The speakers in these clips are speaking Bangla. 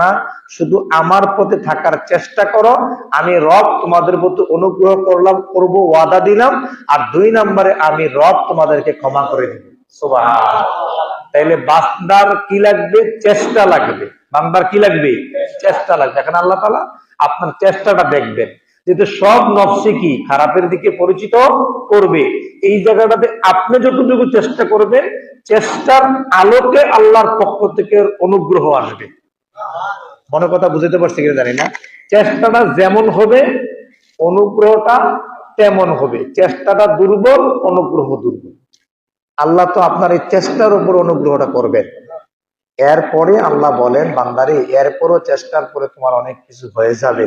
না, শুধু আমার পথে থাকার চেষ্টা করো, আমি রব তোমাদের প্রতি অনুগ্রহ করব, ওয়াদা দিলাম। আর 2 নম্বরে আমি রব তোমাদেরকে ক্ষমা করে দিব। সুবহানাল্লাহ। তাইলে বান্দার কি লাগবে? চেষ্টা লাগবে। বান্দার কি লাগবে? চেষ্টা লাগবে। এখন আল্লাহ তাআলা আপনার চেষ্টাটা দেখবেন, যেহেতু সব নফসে কি খারাপের দিকে পরিচিত করবে। এই জায়গাটাতে আপনি যতটুকু চেষ্টা করবেন, চেষ্টার আলোকে আল্লাহর পক্ষ থেকে অনুগ্রহ আসবে। মনে কথা বুঝতে পারছি কিনা জানি না। চেষ্টাটা যেমন হবে অনুগ্রহটা তেমন হবে। চেষ্টাটা দুর্বল, অনুগ্রহ দুর্বল। আল্লাহ তো আপনার এই চেষ্টার উপর অনুগ্রহটা করবেন। এরপরে আল্লাহ বলেন, বান্দারে এরপরও চেষ্টার পরে তোমার অনেক কিছু হয়ে যাবে,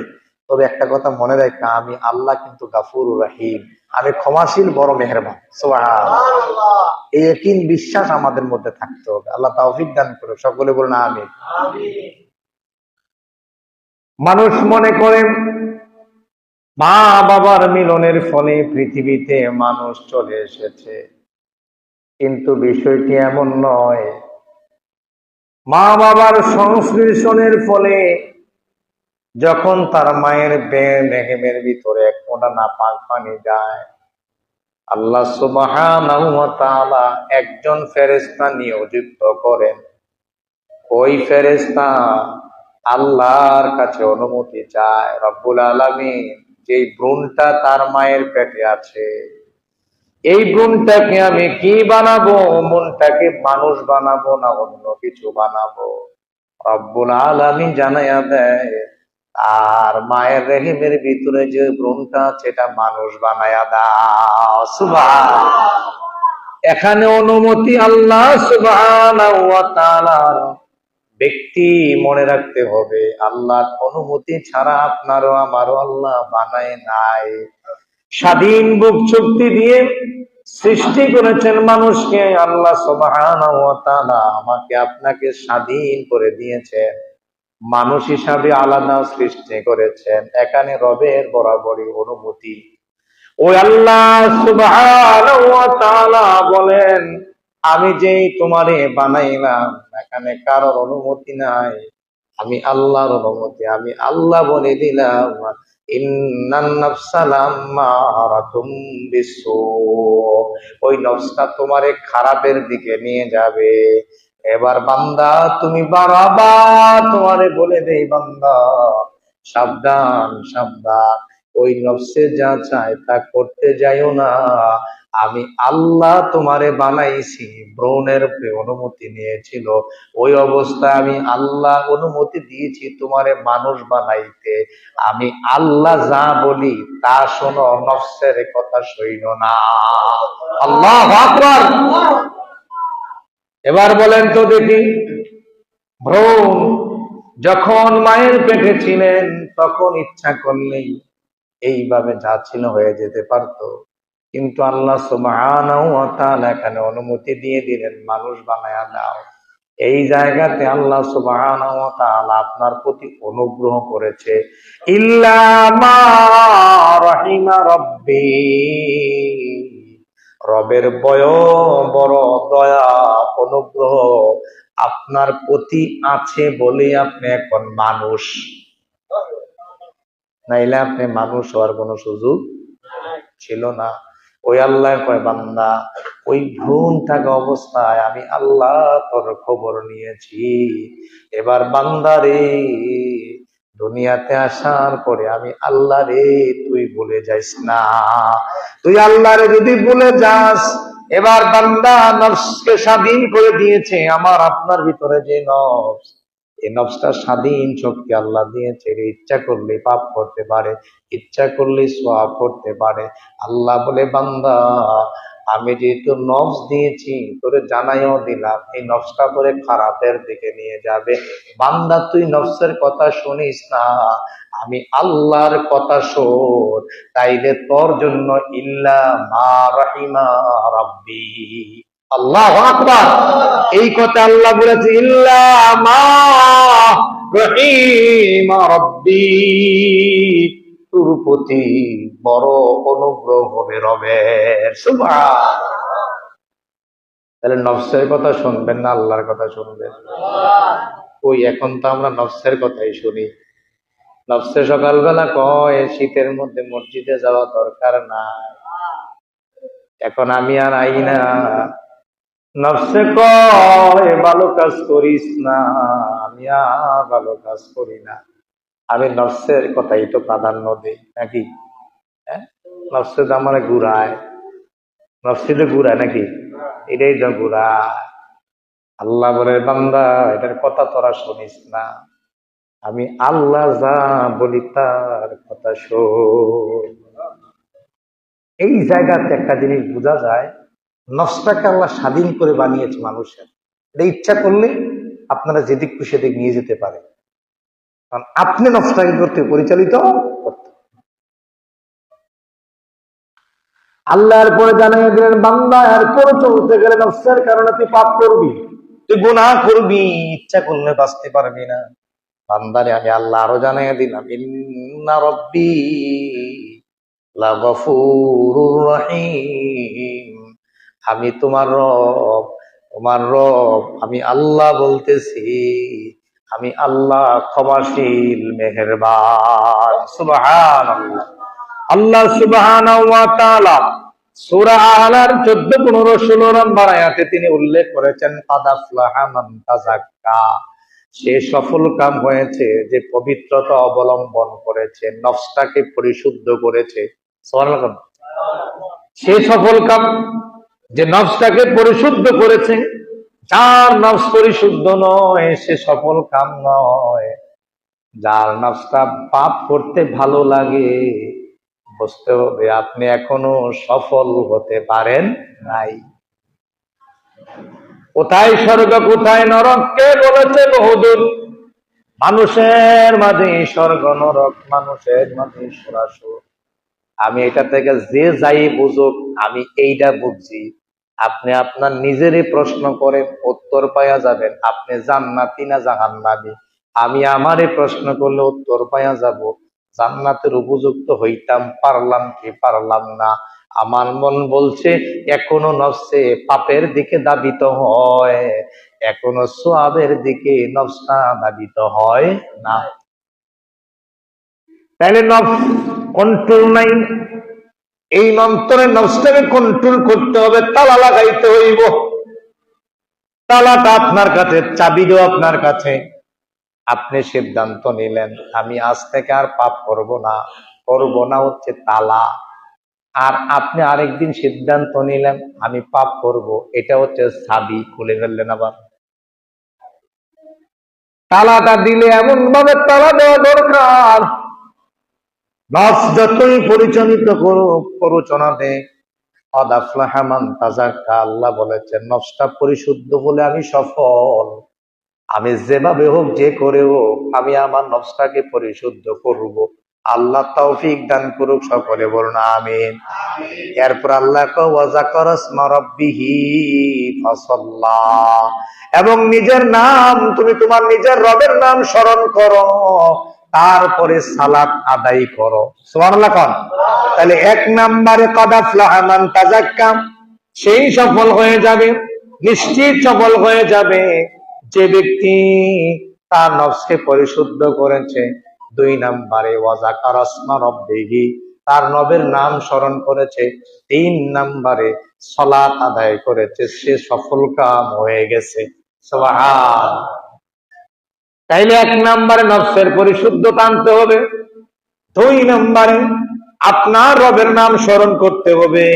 তবে একটা কথা মনে রাখা, আমি আল্লাহ কিন্তু গাফুরুর রহিম, আমি ক্ষমাশীল, বড় মেহেরবান। সুবহানাল্লাহ। এই একই বিশ্বাস আমাদের মধ্যে থাকতে হবে। আল্লাহ তাওফিক দান করুন। সকলে বলুন আমিন। মানুষ মনে করেন মা বাবার মিলনের ফলে পৃথিবীতে মানুষ চলে এসেছে, কিন্তু বিষয়টি এমন নয়। মা বাবার সংশ্লেষণের ফলে যখন তার মায়ের দেহের ভিতরে এক ফোঁটা নাপাক পানি যায়, আল্লাহ সুবহানাহু ওয়া তাআলা একজন ফেরেশতা নিয়োজিত করেন। ওই ফেরেশতা আল্লাহর কাছে অনুমতি চায়, রব্বুল আলামিন, যে ভ্রূণটা তার মায়ের পেটে আছে, এই ভ্রূণটাকে আমি কি বানাবো? মনটাকে মানুষ বানাবো না অন্য কিছু বানাবো? রব্বুল আলামিন জানাইয়া দেয়, আর মায়ের রেহিমের ভিতরে যে ভ্রূণটা সেটা মানুষ বানায়া দাও। সুবহানাল্লাহ। এখানে অনুমতি আল্লাহ সুবহানাহু ওয়া তাআলার। ব্যক্তি মনে রাখতে হবে, আল্লাহর অনুমতি ছাড়া আপনারও আমারও আল্লাহ বানায় নাই। স্বাধীন বুক শক্তি দিয়ে সৃষ্টি করেছেন মানুষকে আল্লাহ সুবহানাহু ওয়া তাআলা। আমাকে আপনাকে স্বাধীন করে দিয়েছেন, মানুষ হিসাবে আলাদা সৃষ্টি করেছেন। এখানে রবের বরাবরই অনুমতি। ওই আল্লাহ সুবহানাহু ওয়া তাআলা বলেন, আমি যেই তোমারে বানাইলাম, এখানে কারোর অনুমতি নাই, আমি আল্লাহর অনুমতি। আমি আল্লাহ বলে দিলাম, ইন্নান নাফসা লাম্মারাতুম বিসু, ওই নফসটা তোমারে খারাপের দিকে নিয়ে যাবে। এবার বান্দা তুমি বারবার তোমারে বলে দেই, বান্দা সাবধান সাবধান, ওই নফসে যা চায় তা করতে যাইও না। আমি আল্লাহ তোমারে বানাইছি, ভ্রূণের অনুমতি নিয়েছিল, ওই অবস্থায় আমি আল্লাহ অনুমতি দিয়েছি তোমারে মানুষ বানাইতে। আমি আল্লাহ যা বলি তা শোনো, নফসের কথা শোনো না। আল্লাহু আকবার। এবার বলেন তো দেখি, ভ্রূণ যখন মায়ের পেটে ছিলেন তখন ইচ্ছা করলেই এইভাবে যা ছিল হয়ে যেতে পারতো, কিন্তু আল্লাহ সুবহানাহু ওয়া তাআলা এখানে অনুমতি দিয়ে দিলেন, মানুষ বানায়া দাও। এই জায়গাতে আল্লাহ সুবহানাহু ওয়া তাআলা আপনার প্রতি অনুগ্রহ করেছে। ইল্লা মা রাহিমা রব্বি, রবের বড় দয়া অনুগ্রহ আপনার প্রতি আছে বলে আপনি এখন মানুষ, নাইলে আপনি মানুষ হওয়ার কোনো সুযোগ ছিল না। ওই আল্লাহ কয়, বান্দা ওই ভ্রূণ থাকা অবস্থায় আমি আল্লাহ তোর খবর নিয়েছি। এবার বান্দা রে, দুনিয়াতে আসার পরে আমি আল্লাহ রে তুই ভুলে যাইস না। তুই আল্লাহ রে যদি ভুলে যাস, এবার বান্দা নফসকে স্বাধীন করে দিয়েছে আমার আপনার ভিতরে যে নফস, এই নফসটা স্বাধীন শক্তি আল্লাহ দিয়েছে। ইচ্ছা করলে পাপ করতে পারে, ইচ্ছা করলে সওয়াব করতে পারে। আল্লাহ বলে, বান্দা আমি যেহেতু নফস দিয়েছি, তোরে জানাইও দিলাম, এই নফসটা তোরে খারাপের দিকে নিয়ে যাবে। বান্দা তুই নফসের কথা শুনিস না, আমি আল্লাহর কথা শোন। তাইলে তোর জন্য ইল্লা মা রাহিমা রাব্বি। আল্লাহু আকবার। এই কথা আল্লাহ বলেছে, ইল্লা মা রাহিমা রাব্বি, তোর প্রতি বড় অনুগ্রহ হবে রবের। সুবহানাল্লাহ। তাহলে নফসের কথা শুনবেন না আল্লাহর কথা শুনবেন? ওই এখন তো আমরা নফসের কথাই শুনি। নফসে সকালবেলা কয় শীতের মধ্যে মসজিদে যাওয়া দরকার নাই, এখন আমি আর আই না। নফসে কয় ভালো কাজ করিস না, আমি আর ভালো কাজ করি না। আমি নফসের কথাই তো প্রাধান্য দিই নাকি? হ্যাঁ, নফসে তো আমার ঘুরায়, নফসে তো ঘুরায় নাকি? এটাই তো ঘুরায়। আল্লাহ বলে বান্দা এটার কথা তোরা শুনিস না, আমি আল্লাহ যা বলি তার কথা শোন। এই জায়গাতে একটা জিনিস বোঝা যায়, নফসটাকে আল্লাহ স্বাধীন করে বানিয়েছে মানুষের। এটা ইচ্ছা করলে আপনারা যেদিক খুশি সেদিক নিয়ে যেতে পারে, কারণ আপনি নফসটাকে করতে পরিচালিত করতে। আল্লাহর পরে জানিয়ে দিলেন বান্দা এরপরে চলতে গেলে নফসের কারণে তুই পাপ করবি, তুই গুনাহ করবি, ইচ্ছা করলে বাঁচতে পারবি না। বান্দারে আমি আল্লাহ আরো জানিয়ে দিলাম ইন্না রব্বি লাগফুরুর রহিম, আমি তোমার রব, তোমার রব আমি আল্লাহ বলতেছি, আমি আল্লাহ ক্ষমাশীল মেহেরবান। সুবহানাল্লাহ। আল্লাহ সুবহানাহু ওয়া তাআলা সূরা আলার 14, 15, 16 নম্বর আয়াতে তিনি উল্লেখ করেছেন কাদ আফলাহা মান তাযাক্কা, সে সফল কাম হয়েছে যে পবিত্রতা অবলম্বন করেছে, নফসটাকে পরিশুদ্ধ করেছে। সুবহানাল্লাহ। সে সফল কাম যে নফসটাকে পরিশুদ্ধ করেছে। যার নফস পরিশুদ্ধ নয় সে সফল কাম নয়। যার নফসটা পাপ করতে ভালো লাগে, বুঝতে হবে আপনি এখনো সফল হতে পারেন নাই। কোথায় স্বর্গ কোথায় নরক কে বলেছে বহুদূর? মানুষের মাঝে স্বর্গ নরক, মানুষের মাঝে সরাসর। আমি এটা থেকে যে যাই বুঝুক, আমি এইটা বুঝছি। আপনি আপনার নিজেরই প্রশ্ন করে উত্তর পাওয়া যাবেন আপনি জান্নাতি না জাহান্নামী। আমি আমারই প্রশ্ন করলে উত্তর পাওয়া যাব জান্নাতের উপযুক্ত হইতাম, পারলাম কি পারলাম না। আমার মন বলছে এখনো নফসে পাপের দিকে দাবিত হয়, এখনো সওয়াবের দিকে নফসটা দাবিত হয় না। তাহলে নফস কন্ট্রোল নাই, এই অন্তরে নফসটাকে কন্ট্রোল করতে হবে, তালা লাগাইতে হইব। তালাটা আপনার কাছে, চাবিও আপনার কাছে। আপনি সিদ্ধান্ত নিলেন আমি আজ থেকে আর পাপ করব না, করব না হচ্ছে তালা। আর আপনি আরেকদিন সিদ্ধান্ত নিলেন আমি পাপ করব, এটা হচ্ছে চাবি, খুলে ফেললেন আবার। তালাটা দিলে এমন ভাবে তালা দেওয়া দরকার, নফস যতই পরিচালিত করো প্ররোচনা দেয়। কাদ আফলাহা মান তাযাক্কা, আল্লাহ বলেছেন নফসটা পরিশুদ্ধ হলে আমি সফল। আমি যেভাবে হোক যে করে হোক আমি আমার নফসটাকে পরিশুদ্ধ করব। আল্লাহ তৌফিক দান করুক, সকলে বলুন আমিন। এরপর আল্লাহ কয় ওয়া যাকারা ইসমা রাব্বিহি ফাসাল্লা, এবং নিজের নাম, তুমি তোমার নিজের রবের নাম স্মরণ করো, তারপরে সালাত আদায় করো। সুবহানাল্লাহ কোন। তাহলে এক নম্বরে কাদ আফলাহা মান তাযাক্কা, সেই সফল হয়ে যাবে, নিশ্চিত সফল হয়ে যাবে যে ব্যক্তি তার নফসকে পরিশুদ্ধ করেছে। দুই নম্বরে ওয়া যাকারা ইসমা রাব্বিহি, তার রবের নাম স্মরণ করেছে। তিন নম্বরে সালাত আদায় করেছে, সে সফল কাম হয়ে গেছে। সুবহান। তাইলে এক নম্বরে নফসের পরিশুদ্ধতা আনতে হবে, দুই নম্বরে আপনার রবের নাম স্মরণ করতে হবে।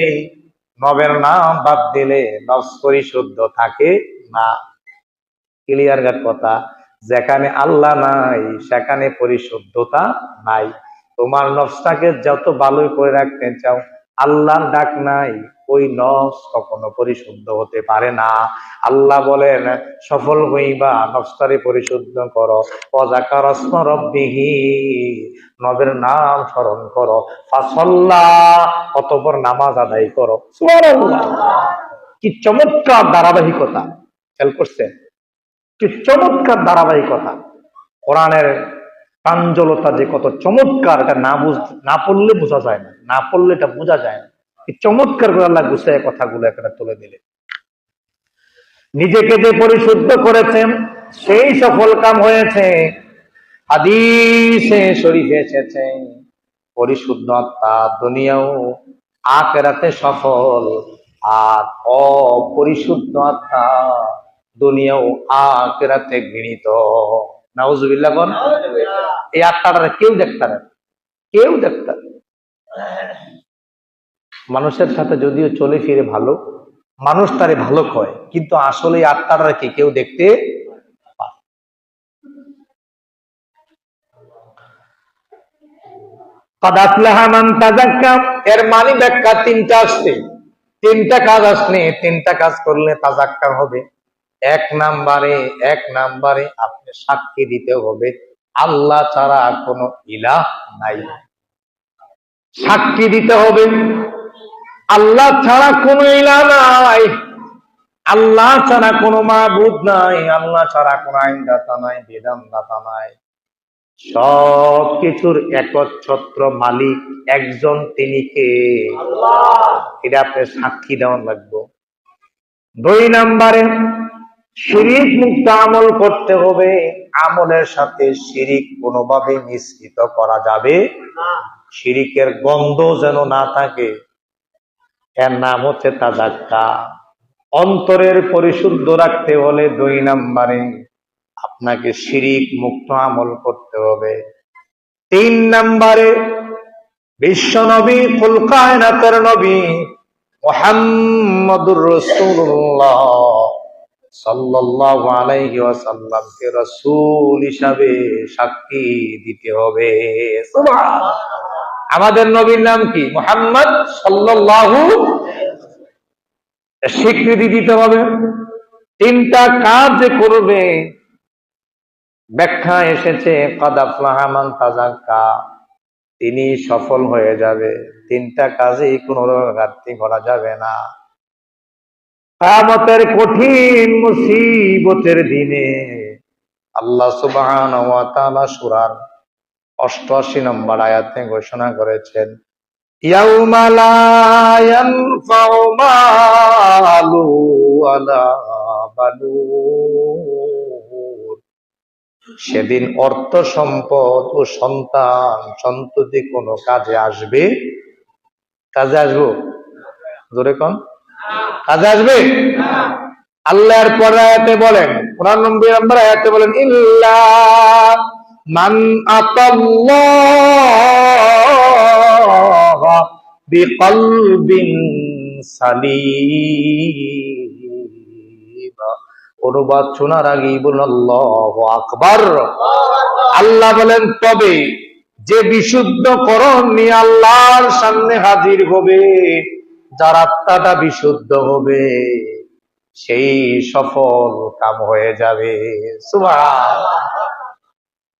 রবের নাম বাদ দিলে নফস পরিশুদ্ধ থাকে না। ক্লিয়ার কাট কথা। যেখানে আল্লাহ নাই সেখানে পরিশুদ্ধতা নাই। তোমার নফসটাকে যত ভালোই করে রাখতে চাও, আল্লাহর ডাক নাই, ওই নফস কখনো পরিশুদ্ধ হতে পারে না। আল্লাহ বলেন সফল হইবা নফসটারে পরিশুদ্ধ করো, ওয়া যাকারা ইসমা রাব্বিহি, নবের নাম স্মরণ করো, ফাসাল্লা, অতঃপর নামাজ আদায় করো। সুবহানাল্লাহ। কি চমৎকার ধারাবাহিকতা, খেয়াল করছেন? কি চমৎকার ধারাবাহিকতা। কোরআনের প্রাঞ্জলতা যে কত চমৎকার, এটা না পড়লে বোঝা যায় না, না পড়লে এটা বোঝা যায় না। কি চমৎকার করে আল্লাহ গুছায় কথাগুলো এখানে তুলে দিলে। নিজেকে যে পরিশুদ্ধ করেছেন সেই সফল কাম হয়েছে। হাদিসে শরীফে এসেছে, পরিশুদ্ধ আত্মা দুনিয়াও আখিরাতে সফল, আর অপরিশুদ্ধ আত্মা দুনিয়াও আখিরাতে ঘৃণিত। নাউজুবিল্লাহ বল। এই আত্মাটা কেউ দেখতে না, কেউ দেখতে না। মানুষের সাথে যদিও চলে ফিরে ভালো, মানুষ তারে ভালো কয়, কিন্তু আসলে এই আত্মাটা কি কেউ দেখতে পায়? قد أفلح من تزكى এর মানে ব্যাখ্যা তিনটা আসছে, তিনটা কাজ আসলে, তিনটা কাজ করলে তাজাক্কা হবে। এক নাম্বারে আপনি সাক্ষী দিতে হবে আল্লাহ ছাড়া কোনো ইলাহ নাই। সাক্ষী দিতে হবে আল্লাহ ছাড়া কোনো ইলাহ নাই, আল্লাহ ছাড়া কোনো মাবুদ নাই, আল্লাহ ছাড়া কোনো আইনদাতা নাই, বিধানদাতা নাই। সব কিছুর একচ্ছত্র মালিক একজন, তিনি কে? আল্লাহ। এটা আপনি সাক্ষী দেওয়া লাগবে। দুই নাম্বারে শিরিক মুক্ত আমল করতে হবে, আমলের সাথে শিরিক কোনোভাবে মিশ্রিত করা যাবে না, শিরিকের গন্ধ যেন না থাকে। এর নাম হচ্ছে তাজাক্কা। অন্তরের পরিশুদ্ধ রাখতে হলে দুই নাম্বারে আপনাকে শিরিক মুক্ত আমল করতে হবে। তিন নাম্বারে বিশ্ব নবী, কুল কায়নাতের নবী মুহাম্মদুর রাসূলুল্লাহ সাল্লাল্লাহু আলাইহি ওয়াসাল্লামকে রাসূল হিসাবে সাক্ষী দিতে হবে। সুবহানাল্লাহ। আমাদের নবীর নাম কি? মুহাম্মদ সাল্লাল্লাহু, স্বীকৃতি দিতে হবে। তিনটা কাজ করবে, ব্যাখ্যা এসেছে قد أفلح من تزكى, তিনি সফল হয়ে যাবে। তিনটা কাজে কোনো ঘাটতি করা যাবে না। কিয়ামতের কঠিন মুসিবতের দিনে আল্লাহ সুবহানাহু ওয়া তাআলা সূরার 88 নম্বর আয়াতে ঘোষণা করেছেন, ইয়াউমা লা ইয়ানফাউ মালু ওয়ালা বানুন, সেদিন অর্থ সম্পদ ও সন্তান সন্ততি কোনো কাজে আসবে? কাজে আসবো? জোরে কোন? কাজে আসবে? আল্লাহর পর আয়াতে বলেন, 89 নম্বর আয়াতে বলেন, ইল্লা মান আতাল্লাহ বিকলবিন সালিম। অনুবাদ শোনার আগেই বলুন আল্লাহু আকবার। আল্লাহ বলেন, তবে যে বিশুদ্ধ করণ নিয়ে আল্লাহর সামনে হাজির হবে, যার আত্মাটা বিশুদ্ধ হবে, সেই সফল কাম হয়ে যাবে। সুবহানাল্লাহ।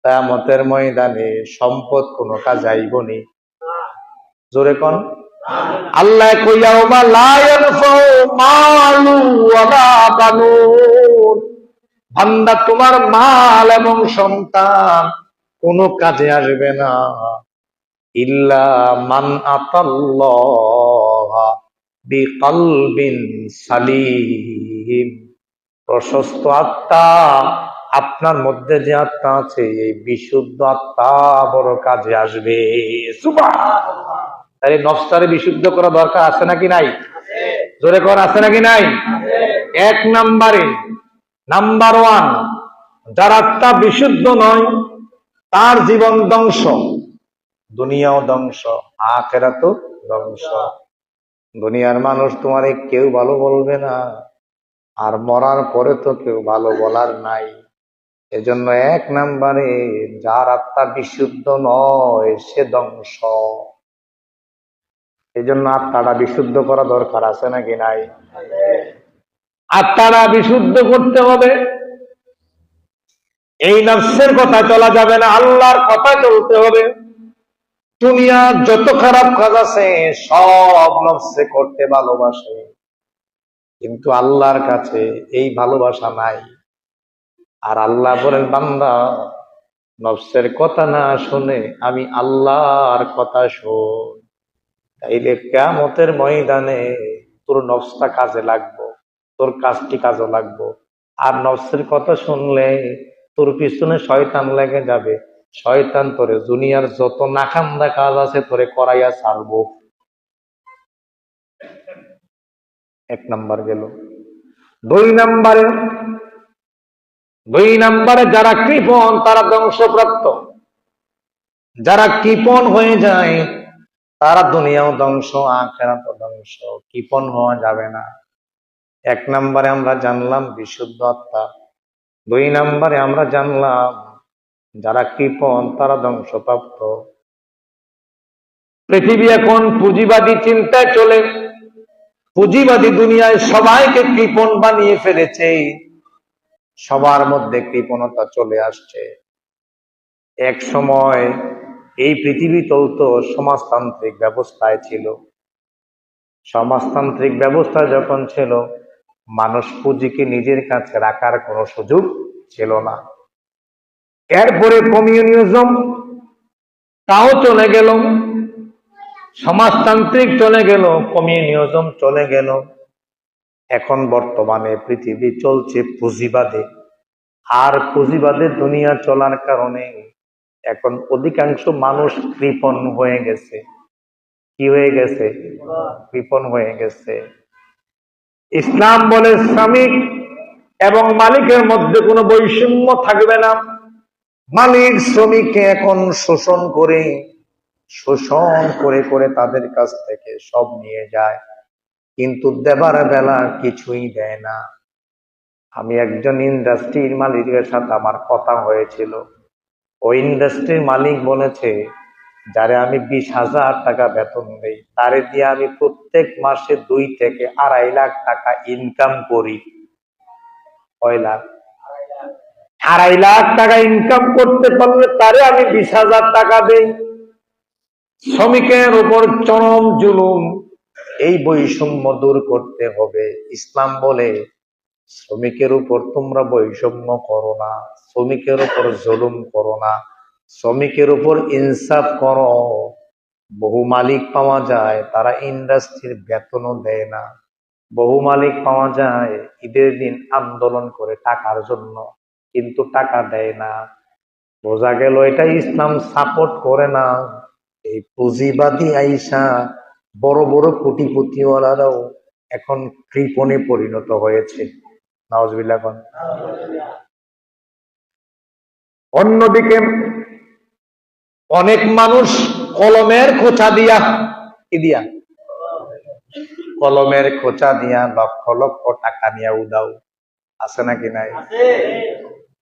কিয়ামতের ময়দানে সম্পদ কোনো কাজে আইবনি। জোরে কোন? আল্লাহ কইয়া ওমা লা ইয়ানফাউ মালু ওয়ালা বানুন, বান্দা তোমার মাল এবং সন্তান কোনো কাজে আসবে না, ইল্লা মান আতাল্লাহ বিকলবিন সালিম, প্রশস্ত আত্মা, আপনার মধ্যে যে আত্মা আছে এই বিশুদ্ধ আত্মা বড় কাজে আসবে। সুবহানাল্লাহ। তাই নফসটারে বিশুদ্ধ করা দরকার আছে নাকি নাই? জোরে কর, আছে নাকি নাই? এক নাম্বারে, নাম্বার ওয়ান, যার আত্মা বিশুদ্ধ নয় তার জীবন ধ্বংস, দুনিয়াও ধ্বংস, আখিরাতও ধ্বংস। দুনিয়ার মানুষ তোমারে কেউ ভালো বলবে না, আর মরার পরে তো কেউ ভালো বলার নাই। এজন্য এক নাম্বারে যার আত্মা বিশুদ্ধ নয় সে ধ্বংস। এই জন্য আত্মাটা বিশুদ্ধ করা দরকার আছে নাকি নাই? আত্মাটা বিশুদ্ধ করতে হবে। এই নফসের কথা চলা যাবে না, আল্লাহর কথা চলতে হবে। দুনিয়ার যত খারাপ কাজ আছে সব নফসে করতে ভালোবাসে, কিন্তু আল্লাহর কাছে এই ভালোবাসা নাই। আর আল্লাহ বলেন, বান্দা নফসের কথা না শুনে আমি আল্লাহর কথা শোন, তাইলে কিয়ামতের ময়দানে তোর নফসটা কাজে লাগবে, তোর কাজটি কাজও লাগবো। আর নফসের কথা শুনলে তোর পিছনে শয়তান লেগে যাবে। শয়তান তোরে দুনিয়ার যত নাকান্দা কাজ আছে তোরে করাইয়া ছাড়বো। এক নাম্বার গেল। দুই নাম্বারে যারা কৃপণ তারা ধ্বংসপ্রাপ্ত। যারা কৃপণ হয়ে যায় তারা দুনিয়াও ধ্বংস, আখিরাতও ধ্বংস। কৃপণ হওয়া যাবে না। এক নাম্বারে আমরা জানলাম বিশুদ্ধ আত্মা। দুই নাম্বারে আমরা জানলাম যারা কৃপণ তারা ধ্বংসপ্রাপ্ত। পৃথিবী এখন পুঁজিবাদী চিন্তায় চলে। পুঁজিবাদী দুনিয়ায় সবাইকে কৃপণ বানিয়ে ফেলেছে। সবার মধ্যে কৃপণতা চলে আসছে। এক সময় এই পৃথিবী চলতো সমাজতান্ত্রিক ব্যবস্থায় ছিল। সমাজতান্ত্রিক ব্যবস্থা যখন ছিল, মানুষ পুঁজিকে নিজের কাছে রাখার কোনো সুযোগ ছিল না। এরপরে কমিউনিজম তাও চলে গেল, সমাজতান্ত্রিক চলে গেল, কমিউনিজম চলে গেল। এখন বর্তমানে পৃথিবী চলছে পুঁজিবাদে। আর পুঁজিবাদের দুনিয়া চলার কারণে এখন অধিকাংশ মানুষ কৃপণ হয়ে গেছে। কি হয়ে গেছে? কৃপণ হয়ে গেছে। ইসলাম বলে শ্রমিক এবং মালিকের মধ্যে কোনো বৈষম্য থাকবে না। মালিক শ্রমিককে এখন শোষণ করে করে তাদের কাছ থেকে সব নিয়ে যায়, কিন্তু দেবার বেলা কিছুই দেয় না। আমি একজন ইন্ডাস্ট্রির মালিকের সাথে আমার কথা হয়েছিল। ওই ইন্ডাস্ট্রির মালিক বলেছে, যারে আমি 20,000 টাকা বেতন দেই, তারে দিয়ে আমি প্রত্যেক মাসে 2 থেকে 2.5 লাখ টাকা ইনকাম করি। কয় লাখ? 2.5 লাখ টাকা ইনকাম করতে পারলে তারে আমি 20,000 টাকা দেই। শ্রমিকের উপর চরম জুলুম। এই বৈষম্য দূর করতে হবে। ইসলাম বলে শ্রমিকের উপর তোমরা বৈষম্য করো না, শ্রমিকের উপর জুলুম করো না, শ্রমিকের উপর ইনসাফ করো। বহু মালিক পাওয়া যায় তারা ইন্ডাস্ট্রির বেতনও দেয় না। বহু মালিক পাওয়া যায় ঈদের দিন আন্দোলন করে টাকার জন্য, কিন্তু টাকা দেয় না। বোঝা গেল এটা ইসলাম সাপোর্ট করে না। এই পুঁজিবাদী আইসা বড় বড় কোটিপতিওয়ালারাও এখন কৃপণে পরিণত হয়েছে। নাউজুবিল্লাহ। অন্যদিকে অনেক মানুষ কলমের খোঁচা দিয়া কলমের খোঁচা দিয়া লক্ষ লক্ষ টাকা নিয়ে উদাও। আছে নাকি নাই?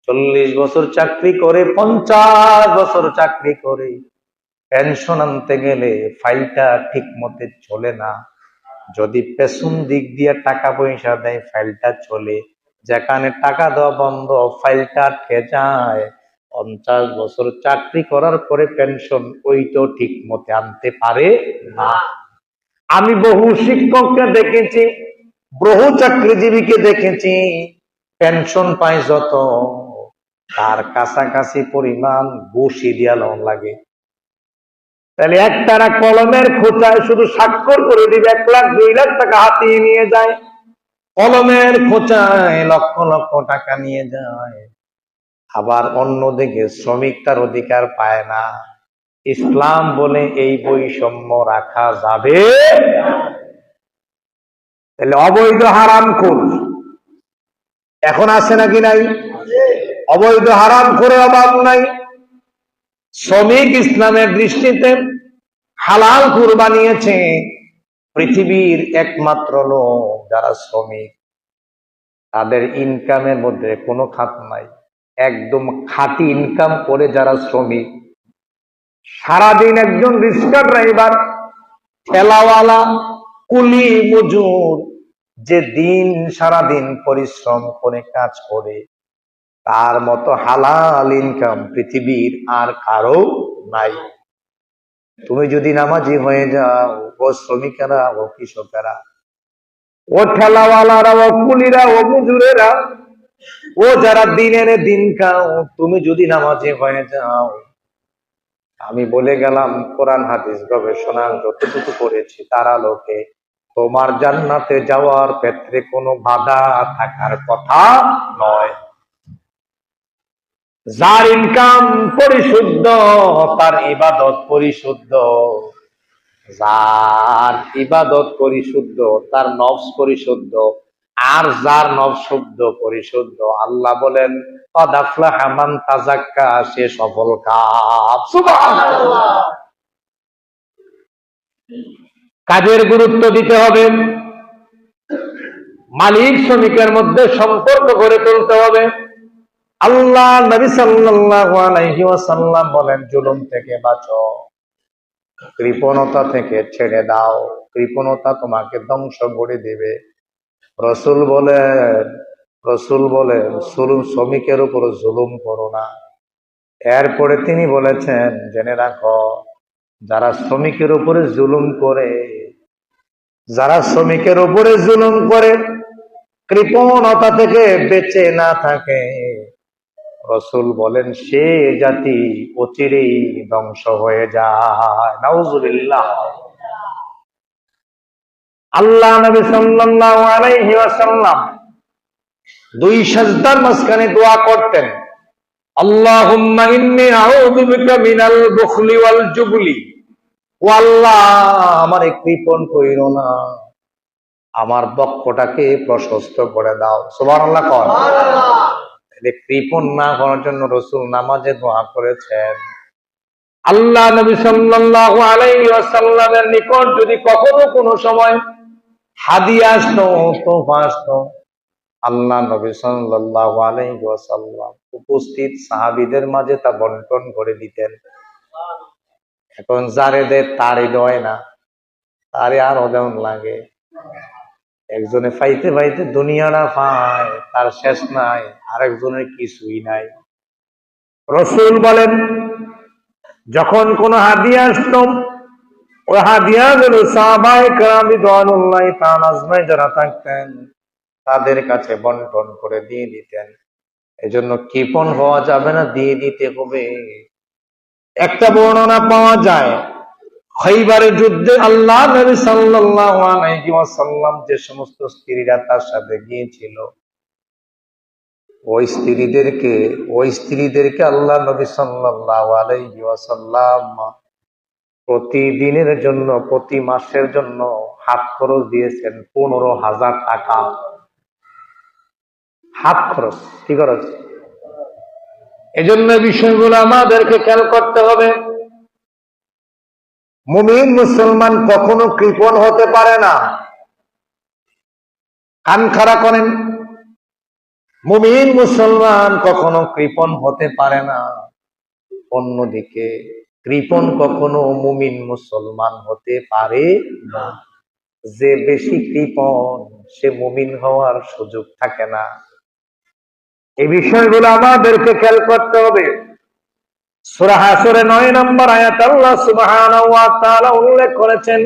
40 বছর চাকরি করে, 50 বছর চাকরি করে পেনশন আনতে গেলে ফাইলটা ঠিক মতে চলে না। যদি পেছন দিক দিয়ে টাকা পয়সা দেয় ফাইলটা চলে, যেখানে টাকা দেওয়া বন্ধ ফাইলটা আটকে যায়। 50 বছর চাকরি করার পরে পেনশন ওইটাও ঠিক মতে আনতে পারে না। আমি বহু শিক্ষককে দেখেছি, বহু চাকরিজীবীকে দেখেছি, পেনশন পায় যত তার কাছাকাছি পরিমাণ ঘুষি দিয়া লোন লাগে। তাহলে একটানা কলমের খোঁচায় শুধু স্বাক্ষর করে দিবে, 1 লাখ 2 লাখ টাকা হাতিয়ে নিয়ে যায়। কলমের খোঁচায় লক্ষ লক্ষ টাকা নিয়ে যায়। আবার অন্যদিকে শ্রমিক তার অধিকার পায় না। ইসলাম বলে এই বৈষম্য রাখা যাবে। তাহলে অবৈধ হারামখোর এখন আছে নাকি নাই? অবৈধ হারামখোরের অভাব নাই। শ্রমিক ইসলামের দৃষ্টিতে হালাল খুর বানিয়েছে। পৃথিবীর একমাত্র লোক যারা শ্রমিক, তাদের ইনকামের মধ্যে কোনো খাত নাই। একদম খাঁটি ইনকাম করে যারা শ্রমিক। সারাদিন একজন রিক্সা ড্রাইভার, ঠেলাওয়ালা, কুলি মজুর যে দিন সারাদিন পরিশ্রম করে কাজ করে, তার মতো হালাল ইনকাম পৃথিবীর আর কারো নাই। তুমি যদি নামাজি হয়ে যাও, ও শ্রমিকেরা, ও কৃষকেরা, ও ঠেলাওয়ালারা, ও কুলিরা, ও মজুরেরা, ও যারা দিনের দিন খাও, তুমি যদি নামাজি হয়ে যাও, আমি বলে গেলাম কোরআন হাদিস গবেষণা যতটুকু করেছি তার আলোকে তোমার জান্নাতে যাওয়ার ক্ষেত্রে কোনো বাধা থাকার কথা নয়। যার ইনকাম পরিশুদ্ধ তার ইবাদত পরিশুদ্ধ, যার ইবাদত পরিশুদ্ধ তার নফস পরিশুদ্ধ, আর যার নফস শুদ্ধ পরিশুদ্ধ, আল্লাহ বলেন ক্বাদ আফলাহা মান তাযাক্কা, সে সফল কাম। সুবহানাল্লাহ। কাজের গুরুত্ব দিতে হবে, মালিক শ্রমিকের মধ্যে সম্পর্ক গড়ে তুলতে হবে। আল্লাহ নবী সাল্লাল্লাহু আলাইহি ওয়াসাল্লাম বলেন জুলুম থেকে বাঁচো, কৃপণতা থেকে ছেড়ে দাও, কৃপণতা তোমাকে ধ্বংস করে দিবে। রসূল বলেন শ্রমিকের উপর জুলুম করো না। এরপরে তিনি বলেছেন জেনে রাখো, যারা শ্রমিকের উপরে জুলুম করে, যারা শ্রমিকের উপরে জুলুম করে কৃপণতা থেকে বেঁচে না থাকে, রসূল বলেন সে জাতি অচিরেই ধ্বংস হয়ে যায়। নাউজুবিল্লাহ। আল্লাহ নবী সাল্লাল্লাহু আলাইহি ওয়াসাল্লাম দুই সিজদার মাঝখানে দোয়া করতেন, আল্লাহুম্মা ইন্নী আউযু বিকা মিনাল বুখলি ওয়াল জুবলি। ও আল্লাহ, আমারে কৃপণ কইরো না, আমার বক্ষটাকে প্রশস্ত করে দাও। সুবহানাল্লাহ। কর কৃপণ না হওয়ার জন্য রসূল নামাজে দোয়া করেছেন। আল্লাহ নবী সাল্লাল্লাহু আলাইহি ওয়াসাল্লামের নিকট যদি কখনো কোনো সময় হাদিয়া আসতো, তোফা আসতো, আল্লাহ নবী সাল্লাল্লাহু আলাইহি ওয়াসাল্লাম উপস্থিত সাহাবীদের মাঝে তা বন্টন করে দিতেন। এখন যারে দেয় তারই দেয় না, তারে আর দেওয়ান লাগে। একজনে পাইতে পাইতে দুনিয়াটা পায়, তার শেষ নাই, আরেকজনের কিছুই নাই। রসূল বলেন যখন কোন হাদিয়া আসতো, ওই হাদিয়া গুলো সাহাবায়ে কেরাম রিদওয়ানুল্লাহি তাআলা আজমাইন যারা থাকতেন তাদের কাছে বন্টন করে দিয়ে দিতেন। এজন্য কৃপণ হওয়া যাবে না, দিয়ে দিতে হবে। একটা বর্ণনা পাওয়া যায়, খৈবারের যুদ্ধে আল্লাহ নবী সাল্লাল্লাহু আলাইহি ওয়াসাল্লাম যে সমস্ত স্ত্রীরা তার সাথে গিয়েছিল, ওই স্ত্রীদেরকে আল্লাহ নবী সাল্লাল্লাহু আলাইহি ওয়াসাল্লাম প্রতিদিনের জন্য, প্রতি মাসের জন্য হাত খরচ দিয়েছেন 15,000 টাকা। হাত খরচ, কি খরচ? এজন্য বিষয়গুলো আমাদেরকে খেয়াল করতে হবে। মুমিন মুসলমান কখনো কৃপণ হতে পারে না। কান খাড়া করেন, মুমিন মুসলমান কখনো কৃপণ হতে পারে না। অন্যদিকে কৃপণ কখনো মুমিন মুসলমান হতে পারে না। যে বেশি কৃপণ সে মুমিন হওয়ার সুযোগ থাকে না। এই বিষয়গুলো আমাদেরকে খেয়াল করতে হবে। সূরা হাসরে 9 নম্বর আয়াত আল্লাহ সুবহানাহু ওয়া তাআলা উল্লেখ করেছেন,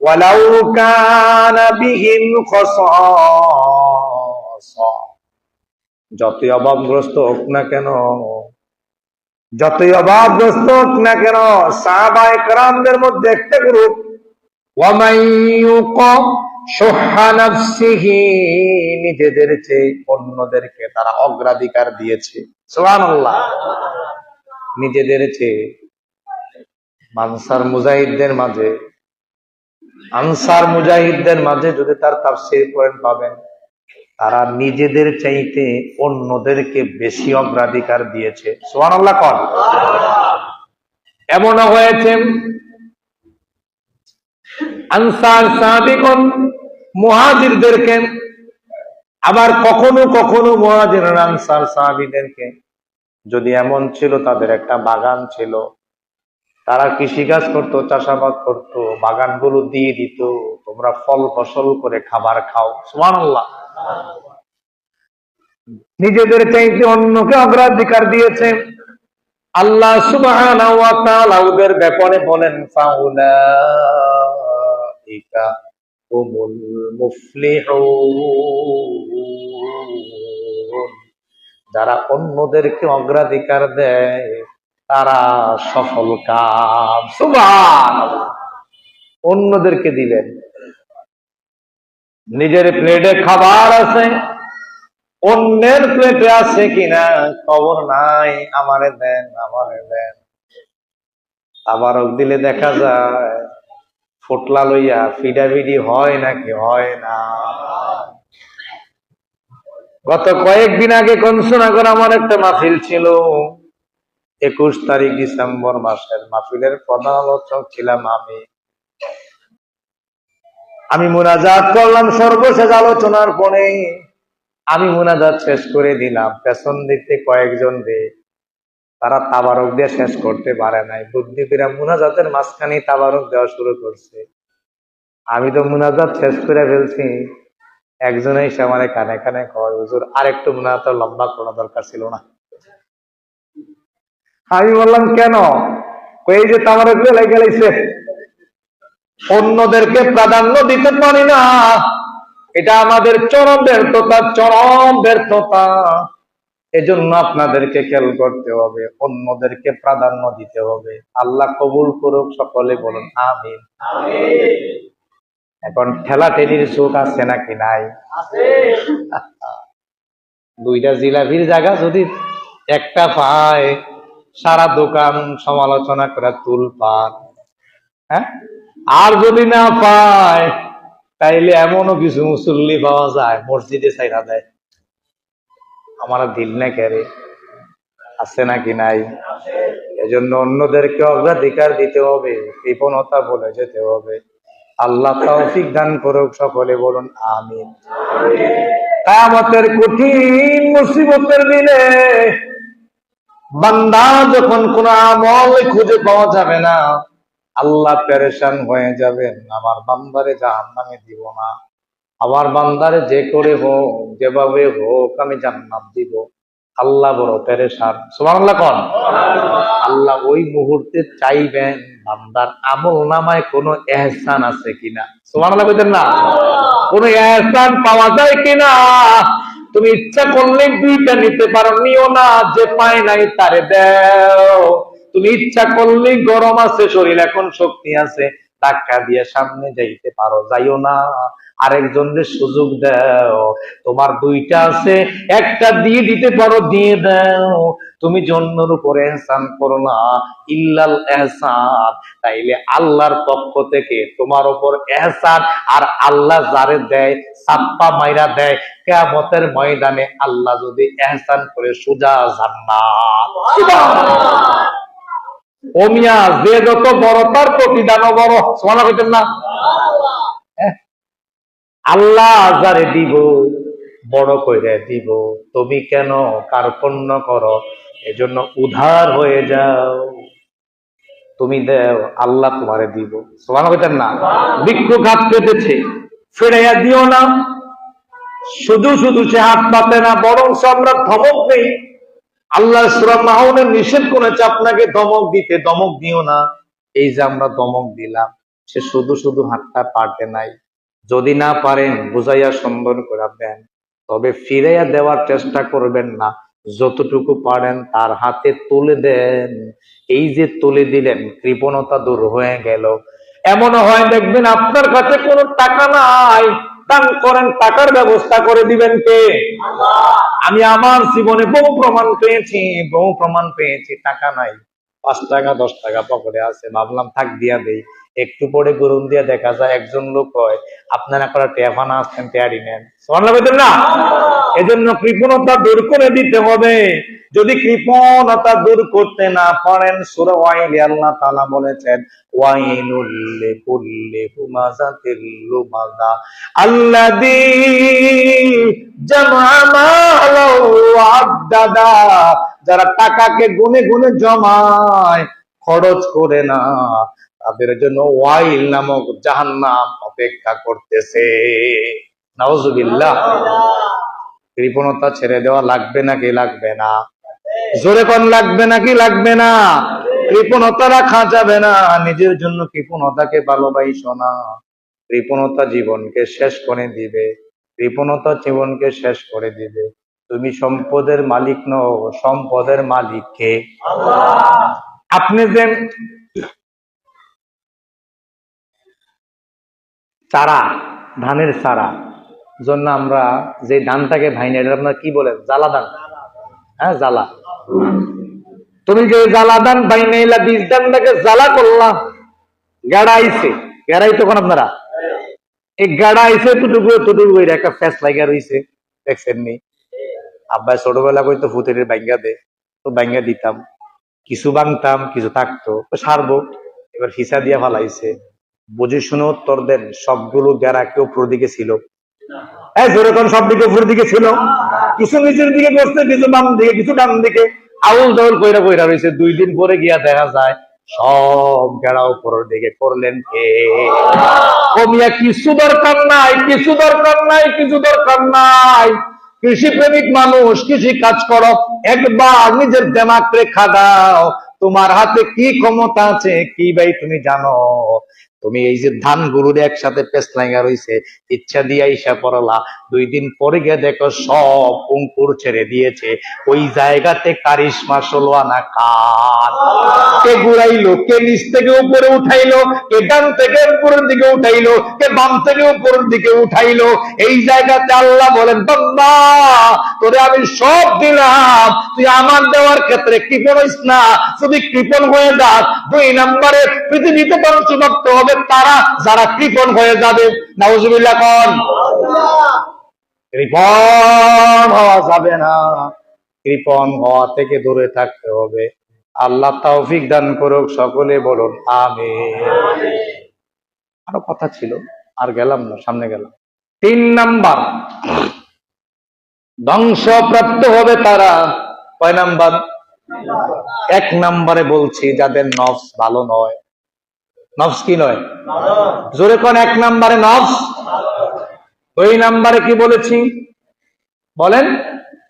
ওয়ালাউ কানা বিহিম খাসাসা, যতই অভাবগ্রস্ত হোক না কেন, যতই অভাবগ্রস্ত হোক না কেন, সাহাবায়ে কেরামদের মধ্যে একটা গ্রুপ, ওয়ামান ইউকা শুহা নাফসিহি, নিজেদের চেয়ে অন্যদেরকে তারা অগ্রাধিকার দিয়েছে। সুবহানাল্লাহ। নিজেদের চেয়ে আনসার মুজাহিদদের মাঝে যদি তার তাফসীর করেন পাবেন, তারা নিজেদের চাইতে অন্যদেরকে বেশি অগ্রাধিকার দিয়েছে। সুবহানাল্লাহ। কোন এমনও হয়েছে আনসার সাহাবীগণ মুহাজিরদেরকে, আবার কখনো কখনো মুহাজির আনসার সাহাবীদেরকে, যদি এমন ছিল তাদের একটা বাগান ছিল, তারা কৃষিকাজ করতো, চাষাবাদ করতো, বাগানগুলো দিয়ে দিত, তোমরা ফল ফসল করে খাবার খাও। সুবহানাল্লাহ। নিজেদের চাইতে অন্যকে অগ্রাধিকার দিয়েছে। আল্লাহ সুবহানাহু ওয়া তাআলা ওদের ব্যাপারে বলেন, ফাউলাইকা হুমুল মুফলিহুন, যারা অন্যদেরকে অগ্রাধিকার দেয় তারা সফল কাম। সুবহানাল্লাহ। অন্যদেরকে দিলেন, নিজের প্লেটে খাবার আছে, অন্যের প্লেটে আছে কিনা খবর নাই। আমারে দেন, আমারে দেন। তাবারক দিলে দেখা যায় ফোটলা লইয়া ফিডাফিডি হয় নাকি হয় না। গত কয়েকদিন আগে কংসনগর আমার একটা মাহফিল ছিল, 21 তারিখ ডিসেম্বর মাসের। মাহফিলের প্রধান আলোচক ছিলাম আমি মুনাজাত করলাম। সর্বশেষ আলোচনার পরে আমি মুনাজাত শেষ করে দিলাম। পেছন দিকে কয়েকজন তারা তাবারক দিয়ে শেষ করতে পারে নাই। বুদ্ধিপীরা মুনাজাতের মাঝখানে তাবারক দেওয়া শুরু করছে। আমি তো মুনাজাত শেষ করে ফেলছি, একজনে এসে আমার কানে কানে কয়, হুজুর আরেকটু মুনাজাত লম্বা করা দরকার ছিল না। আমি বললাম কেন? এই যে তাবারক দিয়ে লেগে গেছে, অন্যদেরকে প্রাধান্য দিতে পারি না, এটা আমাদের চরম ব্যর্থতা, চরম ব্যর্থতা। এজন্য আপনাদেরকে খেয়াল করতে হবে, অন্যদেরকে প্রাধান্য দিতে হবে। আল্লাহ কবুল করুক, সকলে বলুন আমিন। এখন ঠেলা ঠেলির চোখ আছে নাকি নাই? দুইটা জিলাপির জায়গা যদি একটা পায়, সারা দোকান সমালোচনা করে তুল পান। হ্যাঁ, আর যদি না পায় তাইলে এমনও কিছু মুসল্লি পাওয়া যায় মসজিদে ছাইরা দেয়। আমার দিল না কেড়ে, আছে নাকি নাই? এজন্য অন্যদেরকে অগ্রাধিকার দিতে হবে, কৃপণতা বলে যেতে হবে। আল্লাহ তৌফিক দান করুক, সকলে বলুন আমিন। কিয়ামতের কঠিন মুসিবতের দিনে বান্দা যখন কোন আমল খুঁজে পাওয়া যাবে না, আল্লাহ পেরেশান হয়ে যাবেন। আমার বান্দারে জাহান্নামে দিব না, আমার বান্দারে যে করে হোক, যেভাবে হোক আমি জান্নাত দিব। আল্লাহ বড় পেরেশান। সুবহানাল্লাহ কোন? আল্লাহ ওই মুহূর্তে চাইবেন বান্দার আমল নামায় কোনো এহসান আছে কিনা। সুবহানাল্লাহ কইতেন না? কোনো এহসান পাওয়া যায় কিনা। তুমি ইচ্ছা করলে দুইটা নিতে পারো, নিও না। যে পায় নাই তারে দাও। তুমি ইচ্ছা করলে গরম আছে শরীর, এখন শক্তি আছে, ধাক্কা দিয়ে সামনে যাইতে পারো, যাইও না। আরেকজনের সুযোগ দাও। তোমার দুইটা আছে, একটা দিয়ে দিতে পারো, দিয়ে দাও। তুমি জন্মের উপরে এহসান করো না, ইল্লাল এহসান। তাইলে আল্লাহর পক্ষ থেকে তোমার উপর এহসান। আর আল্লাহ যারে দেয় ছাপ্পা মাইরা দেয়, কিয়ামতের ময়দানে আল্লাহ যদি এহসান করে সোজা জান্নাত। ও মিয়া, যে যত বড় তার প্রতিদানও বড়। সুবহানাল্লাহ কইতেন না? আল্লাহ যারে দিব বড় কইরে দিব। তুমি কেন কার্পণ্য করো? এজন্য উধার হয়ে যাও, তুমি দেও, আল্লাহ তোমারে দিব। সুবহানাল্লাহ কইতেন না? ভিক্ষুক হাত পেতেছে, ফিরাইয়া দিও না। শুধু শুধু সে হাত পাতে না, বরং আমরা ধমক নেই। আল্লাহ সূরা মাউনে নিষেধ করেছে আপনাকে ধমক দিতে, ধমক দিও না। এই যে আমরা ধমক দিলাম, সে শুধু শুধু হাতটা পাতে নাই। যদি না পারেন বুঝাইয়া সুন্দর করে দেন, তবে ফিরাইয়া দেওয়ার চেষ্টা করবেন না। যতটুকু পারেন তার হাতে তুলে দেন। এই যে তুলে দিলেন, কৃপণতা দূর হয়ে গেল। এমনও হয় দেখবেন আপনার কাছে কোনো টাকা নাই, দান করেন, টাকার ব্যবস্থা করে দিবেন কে? আমি আমার জীবনে বহু প্রমাণ পেয়েছি, টাকা নাই, 5 টাকা 10 টাকা পকেটে আছে, ভাবলাম থাক দিয়া দেই। একটু পরে গরুন দিয়া দেখা যায় একজন লোক কয়, আপনারা করা টেফানা আসছেন, টেয়ারি নেন। না, এজন্য কৃপণতা দূর করে দিতে হবে। যদি কৃপণতা দূর করতে না পারেন, সূরা ওয়াইলে আল্লাহ তাআলা বলেছেন, ওয়াইলুল লিকুল্লি হুমাযাতিল লুমাযা আল্লাযী জামআ মালাও ওয়া আদ্দাদা। যারা টাকাকে গুনে গুনে জমায়, খরচ করে না, তাদের জন্য ওয়াইল নামক জাহান্নাম অপেক্ষা করতেছে। নাউজুবিল্লাহ। কৃপণতা ছেড়ে দেওয়া লাগবে নাকি লাগবে না? জোরে কোন লাগবে নাকি লাগবে না? কৃপণতা রাখা যাবে না। নিজের জন্য কৃপণতাকে ভালোবাসো না। কৃপণতা জীবনকে শেষ করে দিবে, কৃপণতা জীবনকে শেষ করে দিবে। তুমি সম্পদের মালিক নও, সম্পদের মালিক কে? আল্লাহ। আপনি যে চারা, ধানের চারা জন্য আমরা যে ধানটাকে ভাইনা এটা আপনার কি বলেন? জ্বালা ধান। হ্যাঁ, জ্বালা। তুমি যে জ্বালা ধান ভাইনা এলা বীজ ধানটাকে জ্বালা করলা, গাড়াইছে, গাড়াই তখন আপনারা এই গাড়াইছে এতটুকু একটা ফ্যাস লাগা রইছে, দেখছেন নি? আব্বা ছোটবেলা কইতো ফুতের বাইঙ্গা দে, তো বাইঙ্গা দিতাম, কিছু বাংতাম, কিছু থাকতো, সারবো। এবার হিসা দিয়া ফালাইছে, বুঝে শুনে উত্তর দেন। সবগুলো গেরা কেউ উপর দিকে ছিল? যেরকম সব দিকে উপর দিকে ছিল, কিছু নিচের দিকে করছে, কিছু বাম দিকে, কিছু ডান দিকে, আউল দাউল কইরা কইরা রয়েছে। 2 দিন পরে গিয়া দেখা যায় সব গেরা উপরের দিকে করলেন কে? কমিয়া কিছু দরকার নাই, কিছু দরকার নাই, কিছু দরকার নাই। কৃষি প্রেমিক মানুষ, কৃষি কাজ করো, একবার নিজের দেমাগ রেখা দাও, তোমার হাতে কি ক্ষমতা আছে কি ভাই তুমি জানো? তুমি এই যে ধান গরুর একসাথে পেছলাইয়া রইছে, ইচ্ছা দিয়া ইসা পড়লা, 2 দিন পরে গিয়ে দেখো সব অঙ্কুর ছেড়ে দিয়েছে। ওই জায়গাতে কারিশমা ষোলোয়ানা কার? কে ঘুরাইলো, কে নিচ থেকে উপরে উঠাইলো, কে ডান থেকে উপরের দিকে উঠাইলো, কে বাম থেকে উপরের দিকে উঠাইলো। এই জায়গাতে আল্লাহ বলেন, বান্দা তোরে আমি সব দিলাম, তুই আমার দেওয়ার ক্ষেত্রে কৃপণ হইস না। যদি কৃপণ হয়ে যাস, 2 নম্বরে পৃথিবীতে ধ্বংসপ্রাপ্ত হবে তারা যারা কৃপণ হয়ে যাবে। নাউজুবিল্লাহ কোন? কৃপণ হওয়া যাবে না, কৃপণ হওয়া থেকে দূরে থাকতে হবে। আল্লাহ তৌফিক দান করুক, সকলে বলুন আমিন। আরো কথা ছিল, আর গেলাম না, সামনে গেলাম। 3 নাম্বার, ধ্বংসপ্রাপ্ত হবে তারা। কয় নাম্বার? 1 নম্বরে বলছি যাদের নফস ভালো নয়। নফস কি নয়? জোরে কোন? 1 নম্বরে নফস। 2 নম্বরে কি বলেছি বলেন?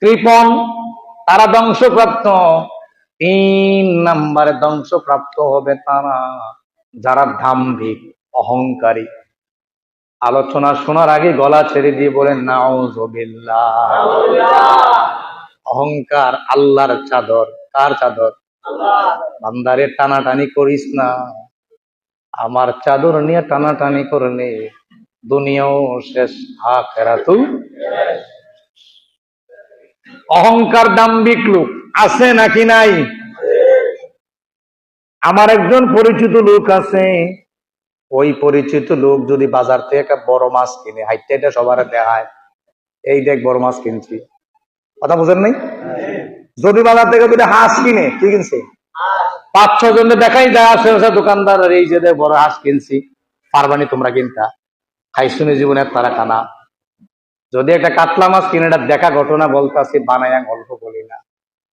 কৃপণ, তারা ধ্বংসপ্রাপ্ত। 3 নম্বরে ধ্বংসপ্রাপ্ত হবে তারা যারা দাম্ভিক, অহংকারী। আলোচনা শোনার আগে গলা ছেড়ে দিয়ে বলেন নাউজুবিল্লাহ। অহংকার আল্লাহর চাদর। কার চাদর? বান্দারে টানাটানি করিস না, আমার চাদর নিয়ে টানাটানি করলে দুনিয়াও শেষ, আখিরাতও শেষ। অহংকার দাম্ভিক লোক আছে নাকি নাই? আমার একজন পরিচিত লোক আছে, ওই পরিচিত লোক যদি বাজার থেকে একটা বড় মাছ কিনে, হাইটটা এটা সবার দেখায়, এই দেখ বড় মাছ কিনছি। কথা বুঝেন নাই? যদি বাজার থেকে যদি হাঁস কিনে, কি কিনছে? 5-6 জনে দেখাই যায় আশেপাশে দোকানদার, এই যে বড় হাঁস কিনছি, পারবানি তোমরা কিনতা? খাইছুনি জীবনে তারা খানা। যদি একটা কাতলা মাছ কিনে, এটা দেখা ঘটনা বলতাছি, বানায়া গল্প বলি না।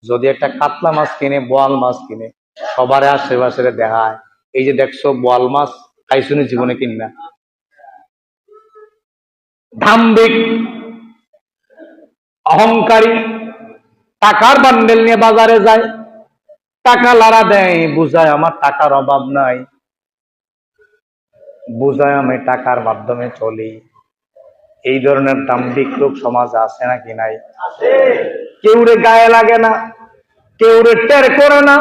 যদি একটা কাতলা মাছ কিনে, বোয়াল মাছ কিনে, সবার আশেপাশে দেখায়, এই যে দেখছো বোয়াল মাছ, খাইছুনি জীবনে কিনা? দাম্ভিক, অহংকারী, টাকার বান্ডেল নিয়ে বাজারে যায়, টাকা লাড়া দেয়, বুঝায় আমার টাকার অভাব নাই, বুঝায় আমি টাকার মাধ্যমে চলি। এই ধরনের দাম্ভিক লোক সমাজে আছে নাকি নাই? কেউ রে গায়ে লাগে না, কেউ রে টের করে না।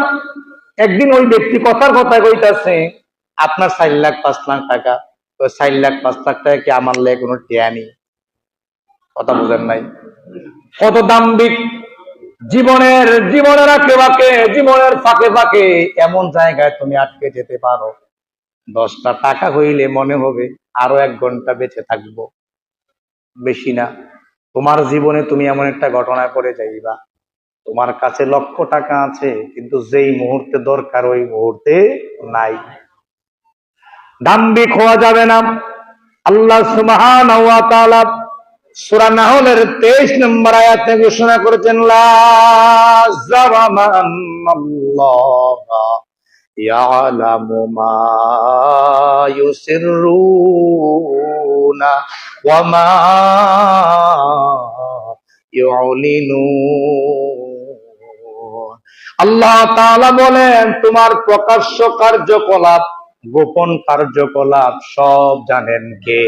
একদিন ওই ব্যক্তি কথার কথা কইতাছে, আপনার 4 লাখ 5 লাখ টাকা, তো 4 লাখ 5 লাখ টাকা কি আমার লেগে কোনো টিয়া নেই? কথা বুঝেন নাই? কত দাম্ভিক! জীবনের আঁকে বাঁকে, জীবনের ফাঁকে ফাঁকে এমন জায়গায় তুমি আটকে যেতে পারো, 10টা টাকা হইলে মনে হবে আরো 1 ঘন্টা বেঁচে থাকবো, বেশি না। তোমার জীবনে তুমি এমন একটা ঘটনায় পড়ে যাইবা, তোমার কাছে লক্ষ টাকা আছে, কিন্তু যেই মুহূর্তে দরকার ওই মুহূর্তে নাই। দাম্ভিক হওয়া যাবে না। আল্লাহ সুবহানাহু ওয়া তাআলা সূরা নাহলের 23 নম্বর আয়াতে ঘোষণা করেছেন, লা যারামা আন্নাল্লাহা ইয়ালামু মা ইউসিররুনা ওয়া মা ইউলিনুন। আল্লাহ তাআলা বলেন, তোমার প্রকাশ্য কার্যকলাপ, গোপন কার্যকলাপ সব জানেন কে?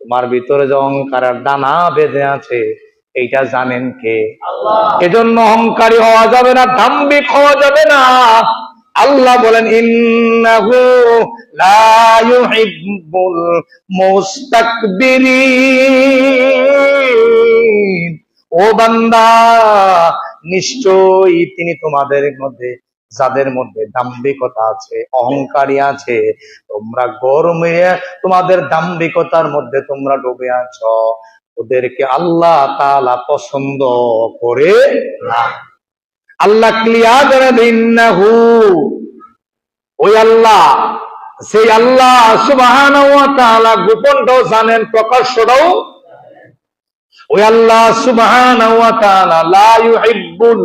তোমার ভিতরে যে অহংকারের ডানা বেঁধে আছে, এইটা জানেন কে? এজন্য অহংকারী হওয়া যাবে না, দাম্ভিক হওয়া যাবে না। আল্লাহ বলেন ইন্নাহু লা ইউহিব্বুল মুস্তাকবিরিন। ও বান্দা, নিশ্চয়ই তিনি তোমাদের মধ্যে, যাদের মধ্যে দাম্ভিকতা আছে, অহংকারী আছে, তোমরা গরমে তোমাদের দাম্ভিকতার মধ্যে তোমরা ডুবে আছো, ওদেরকে আল্লাহ তাআলা পছন্দ করে না। আল্লাহ ক্লিয়ার করে দিন না, ওই আল্লাহ, সেই আল্লাহ সুবহানাহু ওয়া তাআলা গোপনটাও জানেন, প্রকাশ্যটাও। ওই আল্লাহ সুবহানাহু ওয়া তাআলা লা ইউহিব্বুল,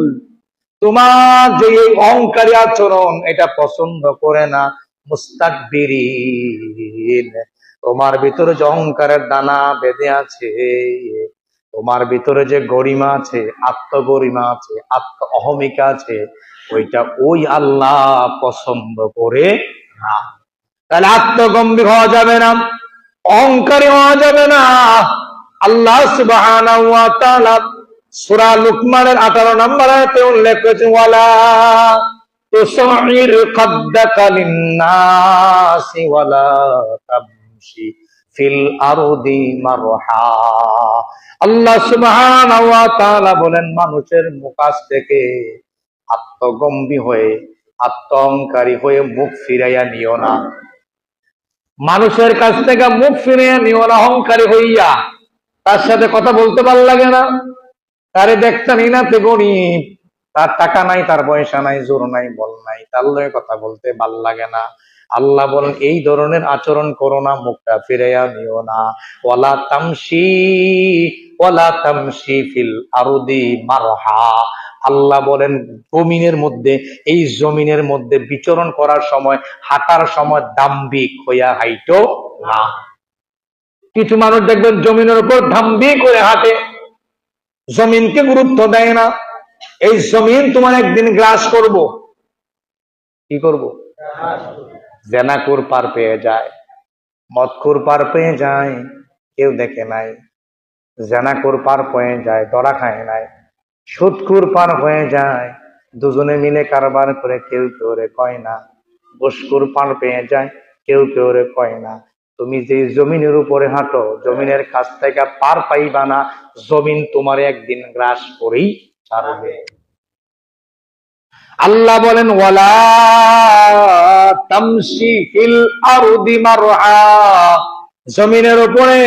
তোমার যে এই অহংকারী আচরণ এটা পছন্দ করে না, মুস্তাকবিরিন, তোমার ভিতরে যে অহংকারের দানা বেঁধে আছে, তোমার ভিতরে যে গরিমা আছে, আত্মগরিমা আছে, আত্ম অহমিকা আছে, ওইটা ওই আল্লাহ পছন্দ করে না। তাহলে আত্মগম্ভীর হওয়া যাবে না, অহংকারী হওয়া যাবে না। আল্লাহ সুবহানাহু ওয়া তাআলা সূরা লুকমানের 18 নম্বর আয়াতে উল্লেখ করেছেন, ওয়ালা তুসাইর খাদ্দাকা লিন-নাসি ওয়ালা তামশি ফিল আরদি মারহা। আল্লাহ সুবহানাহু ওয়া তাআলা বলেন, মানুষের মুখ থেকে আত্মগম্ভীর হয়ে, আত্মঅহংকারী হয়ে মুখ ফিরাইয়া নিও না। মানুষের কাছ থেকে মুখ ফিরাইয়া নিও না অহংকারী হইয়া। তার সাথে কথা বলতে ভাল লাগে না, তারে দেখতামই না, তে গরিব, তার টাকা নাই, তার পয়সা নাই, জোর নাই, বল নাই, তার লয়ে কথা বলতে ভাল লাগে না। আল্লাহ বলেন এই ধরনের আচরণ করো না, মুখটা ফিরাইয়া নিও না। ওয়ালা তামশি ফিল আরদি মারহা। আল্লাহ বলেন জমিনের মধ্যে, এই জমিনের মধ্যে বিচরণ করার সময়, হাঁটার সময় দাম্ভিক হইয়া হাইটো না। কিছু মানুষ দেখবেন জমিনের উপর দাম্ভিক করে হাঁটে, জমিনকে গুরুত্ব দেয় না। এই জমিন তোমার একদিন গ্রাস করব। কি করব? জেনাকুর পার পেয়ে যায়, মদকুর পার পেয়ে যায়, কেউ দেখে নাই। জেনাকুর পার পেয়ে যায়, ধরা খায় নাই। সুদকুর পার হয়ে যায়, দুজনে মিলে কারবার করে, কেউ কেউ রে কয় না। ঘুষখোর পার পেয়ে যায়, কেউ কেউ রে কয় না। তুমি যে জমিনের উপরে হাঁটো, জমিনের কাছ থেকে পার পাইবা না, জমিন তোমার একদিন গ্রাস করেই ছাড়বে। আল্লাহ বলেন ওয়ালা তামশি ফিল আরদি মারহা, জমিনের উপরে